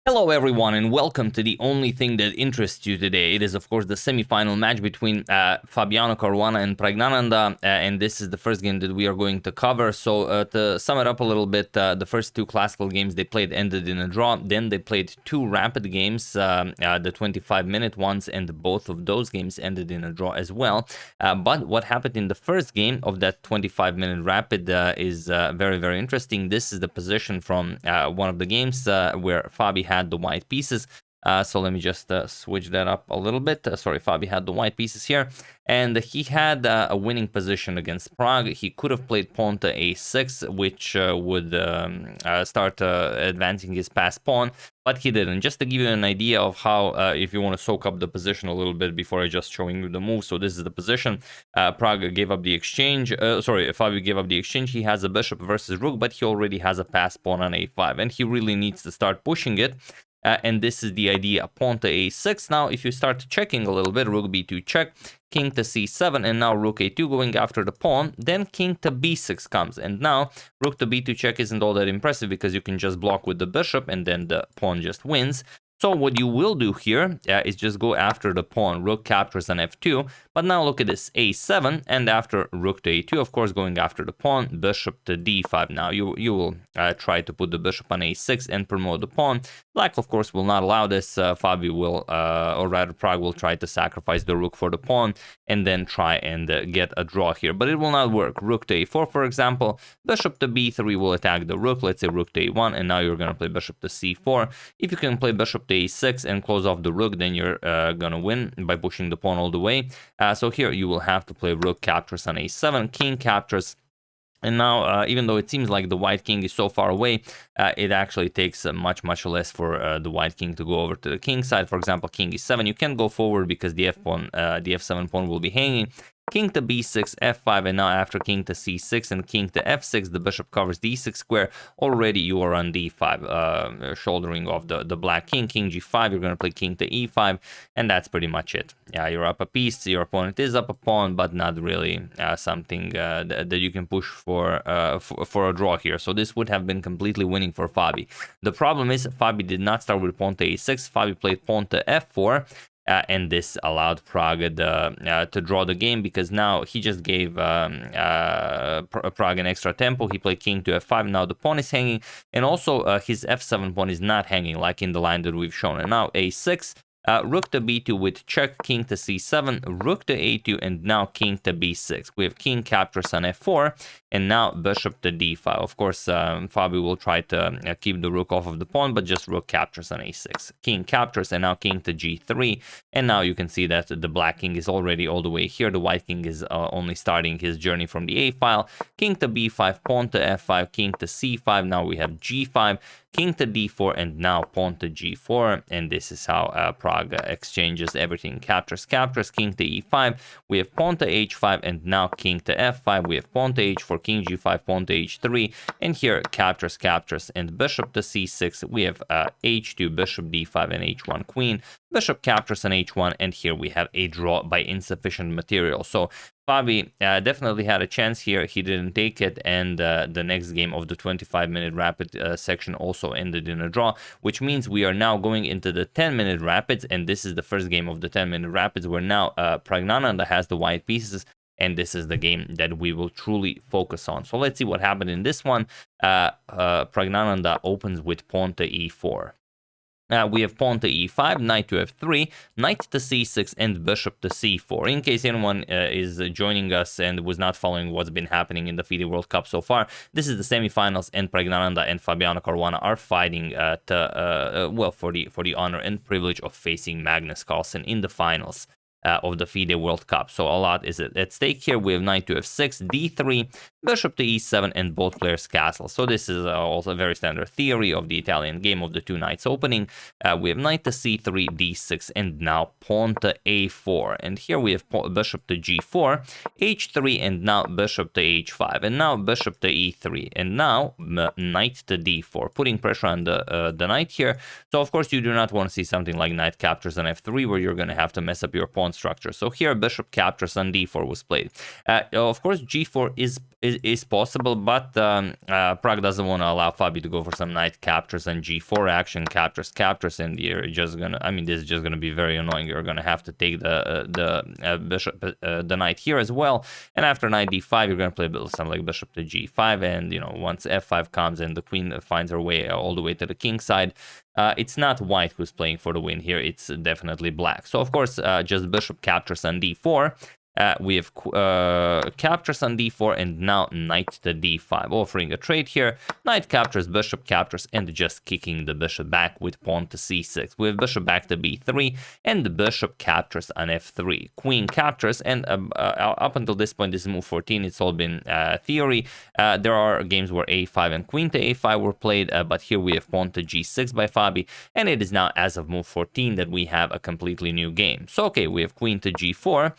Hello everyone and welcome to the only thing that interests you today. It is of course the semi-final match between Fabiano, Caruana and Praggnanandhaa, and this is the first game that we are going to cover. So to sum it up a little bit, the first two classical games they played ended in a draw. Then they played two rapid games, the 25-minute ones, and both of those games ended in a draw as well. But what happened in the first game of that 25-minute rapid is very, very interesting. This is the position from one of the games where Fabi had the white pieces. So let me just switch that up a little bit. Sorry, Fabi had the white pieces here, and he had a winning position against Prague. He could have played pawn to a6, which would start advancing his passed pawn, but he didn't. Just to give you an idea of how, if you want to soak up the position a little bit before I just showing you the move. So this is the position. Prague gave up the exchange. Fabi gave up the exchange. He has a bishop versus rook, but he already has a passed pawn on a5, and he really needs to start pushing it. And this is the idea, pawn to a6. Now, if you start checking a little bit, rook b2 check, king to c7, and now rook a2 going after the pawn, then king to b6 comes. And now, rook to b2 check isn't all that impressive because you can just block with the bishop and then the pawn just wins. So what you will do here is just go after the pawn. Rook captures on f2, but now look at this, a7, and after rook to a2, of course, going after the pawn, bishop to d5. Now you will try to put the bishop on a6 and promote the pawn. Black, of course, will not allow this. Fabi will, or rather Prague will try to sacrifice the rook for the pawn and then try and get a draw here, but it will not work. Rook to a4, for example, bishop to b3 will attack the rook. Let's say rook to a1, and now you're going to play bishop to c4. If you can play bishop to a6 and close off the rook, then you're gonna win by pushing the pawn all the way. So here you will have to play rook captures on a7, king captures. And now, even though it seems like the white king is so far away, it actually takes much less for the white king to go over to the king side. For example, king e7, you can go forward because the f7 pawn will be hanging. King to b6, f5, and now after king to c6 and king to f6, the bishop covers d6 square. Already you are on d5, shouldering off the black king. King g5, you're going to play king to e5, and that's pretty much it. Yeah, you're up a piece, your opponent is up a pawn, but not really something that you can push for a draw here. So this would have been completely winning for Fabi. The problem is Fabi did not start with pawn to a6. Fabi played pawn to f4. And this allowed Prague to draw the game because now he just gave Prague an extra tempo. He played king to f5. Now the pawn is hanging, and also his f7 pawn is not hanging like in the line that we've shown. And now a6. Rook to b2 with check, king to c7, rook to a2, and now king to b6. We have king captures on f4, and now bishop to d5. Of course, Fabi will try to keep the rook off of the pawn, but just rook captures on a6. King captures, and now king to g3. And now you can see that the black king is already all the way here. The white king is only starting his journey from the a file. King to b5, pawn to f5, king to c5. Now we have g5. King to d4, and now pawn to g4, and this is how Prague exchanges everything. Captures, king to e5, we have pawn to h5, and now king to f5, we have pawn to h4, king g5, pawn to h3, and here captures, and bishop to c6, we have h2, bishop d5, and h1 queen, bishop captures on h1, and here we have a draw by insufficient material. So Fabi definitely had a chance here. He didn't take it, and the next game of the 25-minute rapid section also ended in a draw, which means we are now going into the 10-minute rapids, and this is the first game of the 10-minute rapids where now Praggnanandhaa has the white pieces, and this is the game that we will truly focus on. So let's see what happened in this one. Praggnanandhaa opens with pawn to e4. We have pawn to e5, knight to f3, knight to c6, and bishop to c4. In case anyone is joining us and was not following what's been happening in the FIDE World Cup so far, this is the semifinals, and Praggnanandhaa and Fabiano Caruana are fighting for the honor and privilege of facing Magnus Carlsen in the finals of the FIDE World Cup. So a lot is at stake here. We have knight to f6, d3, bishop to e7, and both players castle. So this is also a very standard theory of the Italian game of the two knights opening. We have knight to c3, d6, and now pawn to a4. And here we have bishop to g4, h3, and now bishop to h5, and now bishop to e3, and now knight to d4, putting pressure on the knight here. So of course you do not want to see something like knight captures on f3 where you're going to have to mess up your pawn structure. So here bishop captures on d4 was played. Of course g4 is is possible, but Pragg doesn't want to allow Fabi to go for some knight captures and g4 action, captures, and you're just gonna, I mean, this is just gonna be very annoying. You're gonna have to take the bishop, the knight here as well, and after knight d5, you're gonna play something like bishop to g5, and you know, once f5 comes and the queen finds her way all the way to the king side, it's not white who's playing for the win here, it's definitely black. So of course, just bishop captures on d4. We have captures on d4, and now knight to d5, offering a trade here. Knight captures, bishop captures, and just kicking the bishop back with pawn to c6. We have bishop back to b3, and the bishop captures on f3. Queen captures, and up until this point, this is move 14, it's all been theory. There are games where a5 and queen to a5 were played, but here we have pawn to g6 by Fabi, and it is now as of move 14 that we have a completely new game. So okay, we have queen to g4.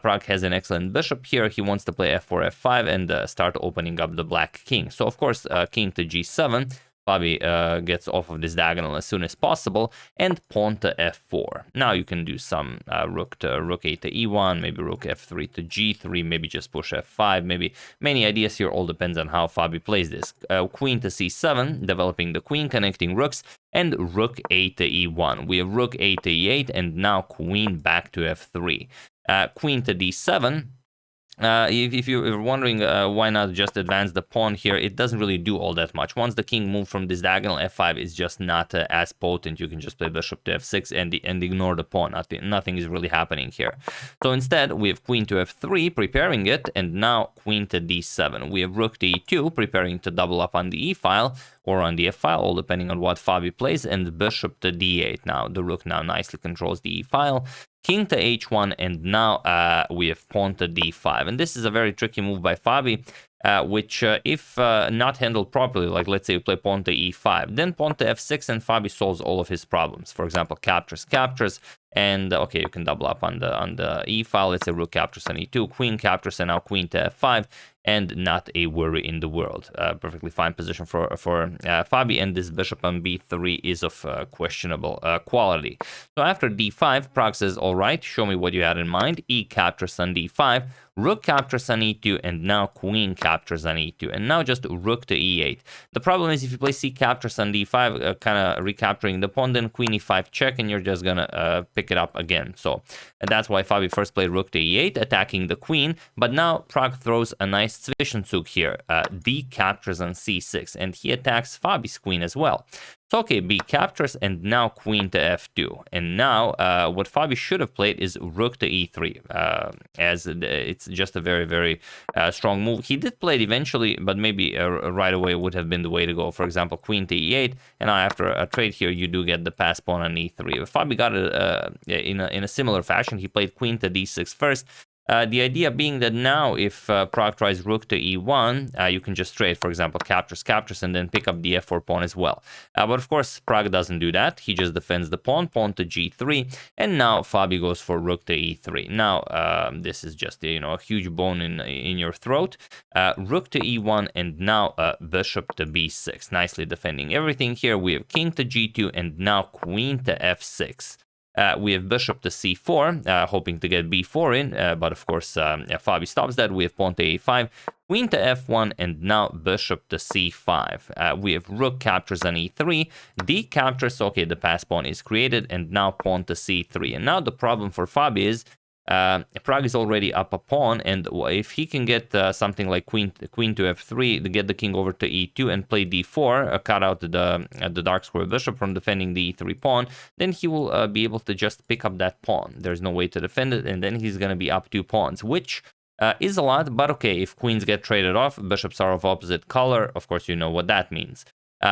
Pragg has an excellent bishop here. He wants to play f4, f5, and start opening up the black king. So of course, king to g7. Fabi gets off of this diagonal as soon as possible, and pawn to f4. Now you can do some rook a to e1, maybe rook f3 to g3, maybe just push f5, maybe many ideas here. All depends on how Fabi plays this. Queen to c7, developing the queen, connecting rooks, and rook a to e1. We have rook a to e8, and now queen back to f3. Queen to d7. If you're wondering why not just advance the pawn here, it doesn't really do all that much. Once the king moves from this diagonal, f5 is just not as potent. You can just play bishop to f6 and ignore the pawn. Nothing is really happening here. So instead, we have queen to f3, preparing it, and now queen to d7. We have rook to e2, preparing to double up on the e file or on the f file, all depending on what Fabi plays, and bishop to d8. Now the rook now nicely controls the e file. King to h1, and now we have pawn to d5. And this is a very tricky move by Fabi, which if not handled properly, like let's say you play pawn to e5, then pawn to f6, and Fabi solves all of his problems. For example, captures, and okay, you can double up on the e file. Let's say rook captures on e2, queen captures, and now queen to f5, and not a worry in the world. Perfectly fine position for Fabi, and this bishop on b3 is of questionable quality. So after d5, Pragg says, all right, show me what you had in mind. E captures on d5, rook captures on e2, and now queen captures on e2, and now just rook to e8. The problem is if you play c captures on d5, kind of recapturing the pawn, then queen e5 check, and you're just gonna pick it up again. So and that's why Fabi first played rook to e8, attacking the queen, but now Pragg throws a nice Zwischenzug here. D captures on c6, and he attacks Fabi's queen as well. So okay, b captures, and now queen to f2. And now what Fabi should have played is rook to e3, as it's just a very, very strong move. He did play it eventually, but maybe right away would have been the way to go. For example, queen to e8, and now after a trade here, you do get the pass pawn on e3. Fabi got it in a similar fashion. He played queen to d6 first. The idea being that now if Pragg tries rook to e1, you can just trade, for example, captures, and then pick up the f4 pawn as well. But of course, Pragg doesn't do that. He just defends the pawn to g3, and now Fabi goes for rook to e3. Now, this is just a huge bone in your throat. Rook to e1, and now bishop to b6. Nicely defending everything here. We have king to g2, and now queen to f6. We have bishop to c4, hoping to get b4 in, but of course Fabi stops that. We have pawn to a5, queen to f1, and now bishop to c5. We have rook captures on e3, d captures, okay, the pass pawn is created, and now pawn to c3. And now the problem for Fabi is Pragg is already up a pawn, and if he can get something like queen to f3 to get the king over to e2 and play d4, cut out the dark square bishop from defending the e3 pawn, then he will be able to just pick up that pawn. There's no way to defend it, and then he's going to be up 2 pawns, which is a lot, but okay, if queens get traded off, bishops are of opposite color, of course you know what that means.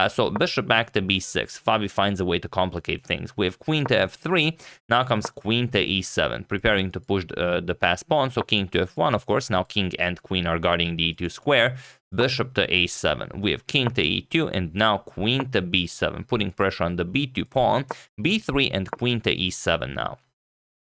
So bishop back to b6. Fabi finds a way to complicate things. We have queen to f3. Now comes queen to e7, preparing to push the pass pawn. So king to f1, of course. Now king and queen are guarding the e2 square. Bishop to a7. We have king to e2, and now queen to b7, putting pressure on the b2 pawn. b3 and queen to e7 now.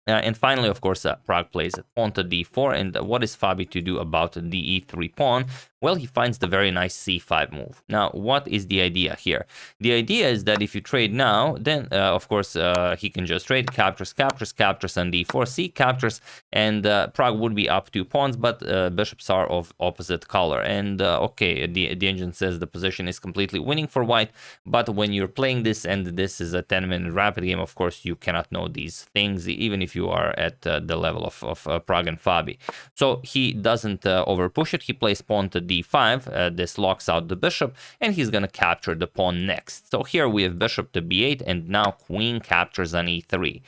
And finally, of course, Pragg plays pawn to d4. And what is Fabi to do about the e3 pawn? Well, he finds the very nice c5 move. Now, what is the idea here? The idea is that if you trade now, then of course he can just trade, captures, and d4, c captures, and Pragg would be up 2 pawns, but bishops are of opposite color. And okay, the engine says the position is completely winning for white, but when you're playing this and this is a 10-minute rapid game, of course you cannot know these things, even if you are at the level of Pragg and Fabi. So he doesn't overpush it. He plays pawn to d5. This locks out the bishop, and he's gonna capture the pawn next. So here we have bishop to b8, and now queen captures on e3.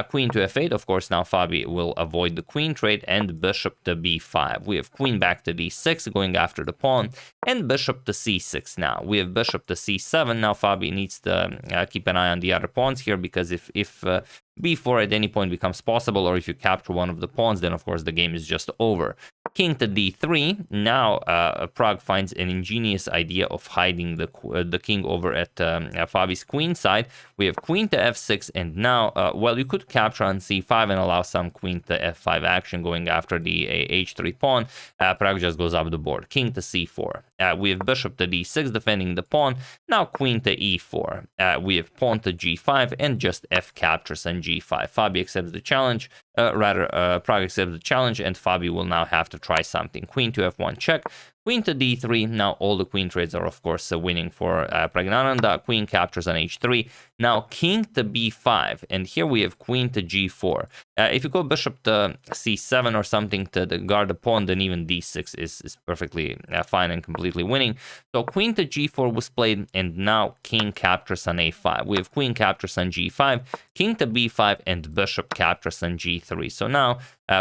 Queen to f8, of course, now Fabi will avoid the queen trade, and bishop to b5. We have queen back to d6, going after the pawn, and bishop to c6 now. We have bishop to c7. Now Fabi needs to keep an eye on the other pawns here, because if b4 at any point becomes possible, or if you capture one of the pawns, then of course the game is just over. King to d3. Now Pragg finds an ingenious idea of hiding the king over at Fabi's queen side. We have queen to f6, and now, well, you could capture on c5 and allow some queen to f5 action going after the h3 pawn. Pragg just goes up the board. King to c4. We have bishop to d6 defending the pawn. Now queen to e4. We have pawn to g5, and just f captures on g5. Fabi accepts the challenge. Pragg accepts the challenge, and Fabi will now have to try something. Queen to f1 check. Queen to d3. Now all the queen trades are, of course, winning for Praggnanandhaa. Queen captures on h3. Now king to b5, and here we have queen to g4. If you go bishop to c7 or something to guard the pawn, then even d6 is perfectly fine and completely winning. So queen to g4 was played, and now king captures on a5. We have queen captures on g5, king to b5, and bishop captures on g3. So now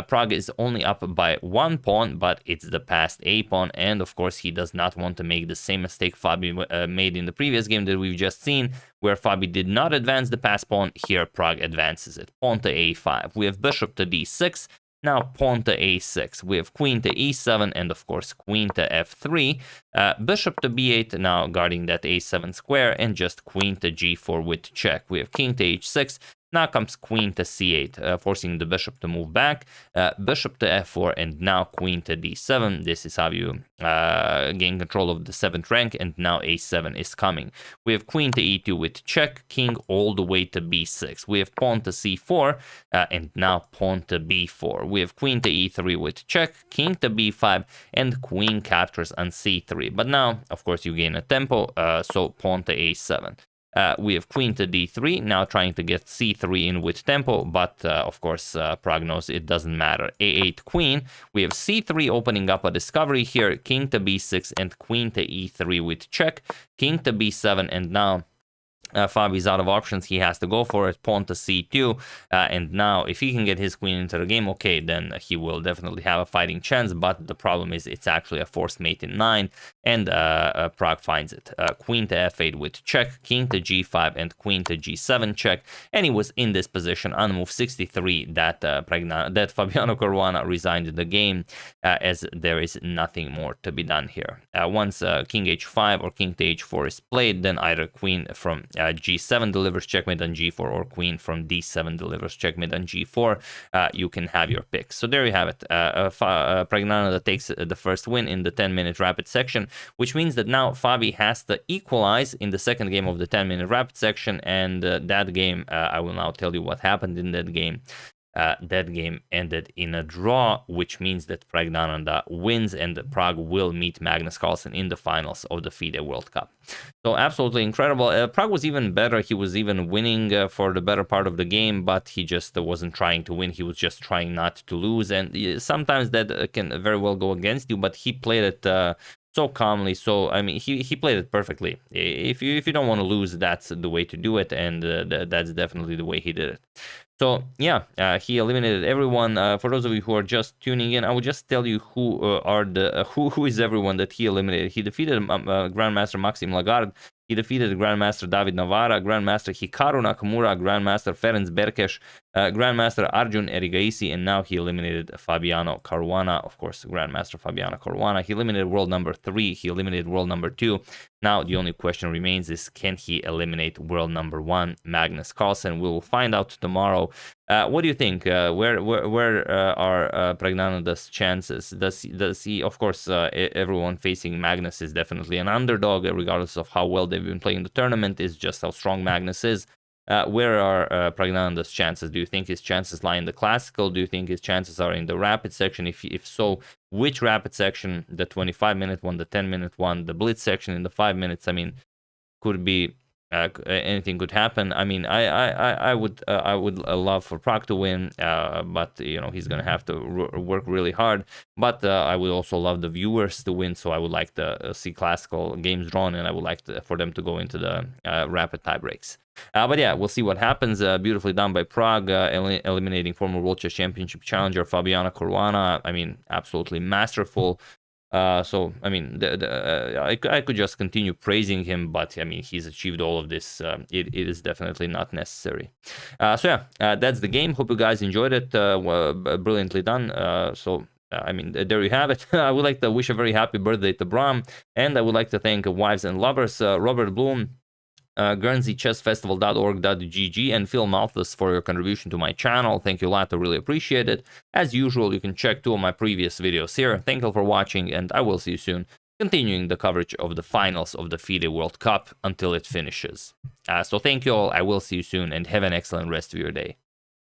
Pragg is only up by 1 pawn, but it's the passed a pawn, and of course he does not want to make the same mistake Fabi made in the previous game that we've just seen, where Fabi did not advance the passed pawn. Here Pragg advances it. Pawn to a5. We have bishop to d6. Now pawn to a6. We have queen to e7, and of course queen to f3. Bishop to b8, now guarding that a7 square, and just queen to g4 with check. We have king to h6. Now comes queen to c8, forcing the bishop to move back. Bishop to f4, and now queen to d7. This is how you gain control of the 7th rank, and now a7 is coming. We have queen to e2 with check, king all the way to b6. We have pawn to c4, and now pawn to b4. We have queen to e3 with check, king to b5, and queen captures on c3. But now, of course, you gain a tempo, so pawn to a7. We have queen to d3, now trying to get c3 in with tempo, but of course Pragg knows it doesn't matter. a8 queen, we have c3 opening up a discovery here, king to b6 and queen to e3 with check, king to b7, and now Fabi's out of options. He has to go for it. Pawn to c2, and now if he can get his queen into the game, okay, then he will definitely have a fighting chance, but the problem is it's actually a forced mate in 9, and Pragg finds it. Queen to f8 with check, king to g5, and queen to g7 check, and he was in this position on move 63 that Fabiano Caruana resigned the game, as there is nothing more to be done here. Once king h5 or king to h4 is played, then either queen from g7 delivers checkmate on g4, or queen from d7 delivers checkmate on g4. You can have your pick. So there you have it. Praggnanandhaa takes the first win in the 10-minute rapid section, which means that now Fabi has to equalize in the second game of the 10-minute rapid section, and that game, I will now tell you what happened in that game. That game ended in a draw, which means that Praggnanandhaa wins, and Pragg will meet Magnus Carlsen in the finals of the FIDE World Cup. So absolutely incredible. Pragg was even better. He was even winning for the better part of the game, but he just wasn't trying to win. He was just trying not to lose, and sometimes that can very well go against you, but he played it so calmly. So I mean, he played it perfectly. If you don't want to lose, that's the way to do it, and that's definitely the way he did it. So yeah, he eliminated everyone. For those of you who are just tuning in, I will just tell you who who is everyone that he eliminated. He defeated Grandmaster Maxim Lagarde. He defeated Grandmaster David Navarra, Grandmaster Hikaru Nakamura, Grandmaster Ferenc Berkes, Grandmaster Arjun Erigaisi, and now he eliminated Fabiano Caruana. Of course, Grandmaster Fabiano Caruana. He eliminated world number 3. He eliminated world number 2. Now the only question remains is, can he eliminate world number 1, Magnus Carlsen? We will find out tomorrow. What do you think? Where are Praggnanandhaa's chances? Does he? Of course, everyone facing Magnus is definitely an underdog, regardless of how well they've been playing the tournament. Is just how strong Magnus is. Where are Praggnanandhaa's chances? Do you think his chances lie in the classical? Do you think his chances are in the rapid section? If so, which rapid section? The 25-minute one, the 10-minute one, the blitz section in the 5 minutes? I mean, could be anything could happen. I mean, I would love for Prag to win, but you know, he's gonna have to work really hard. But I would also love the viewers to win, so I would like to see classical games drawn, and I would like for them to go into the rapid tie breaks. But yeah, we'll see what happens. Beautifully done by Prag, eliminating former World Chess Championship challenger Fabiano Caruana. I mean, absolutely masterful. So, I mean, I could just continue praising him, but I mean, he's achieved all of this. It is definitely not necessary. So yeah, that's the game. Hope you guys enjoyed it. Brilliantly done. I mean, there you have it. I would like to wish a very happy birthday to Bram, and I would like to thank wives and lovers, Robert Bloom, GuernseyChessFestival.org.gg, and Phil Malthus for your contribution to my channel. Thank you a lot, I really appreciate it. As usual, you can check 2 of my previous videos here. Thank you for watching, and I will see you soon, continuing the coverage of the finals of the FIDE World Cup until it finishes. So thank you all, I will see you soon, and have an excellent rest of your day.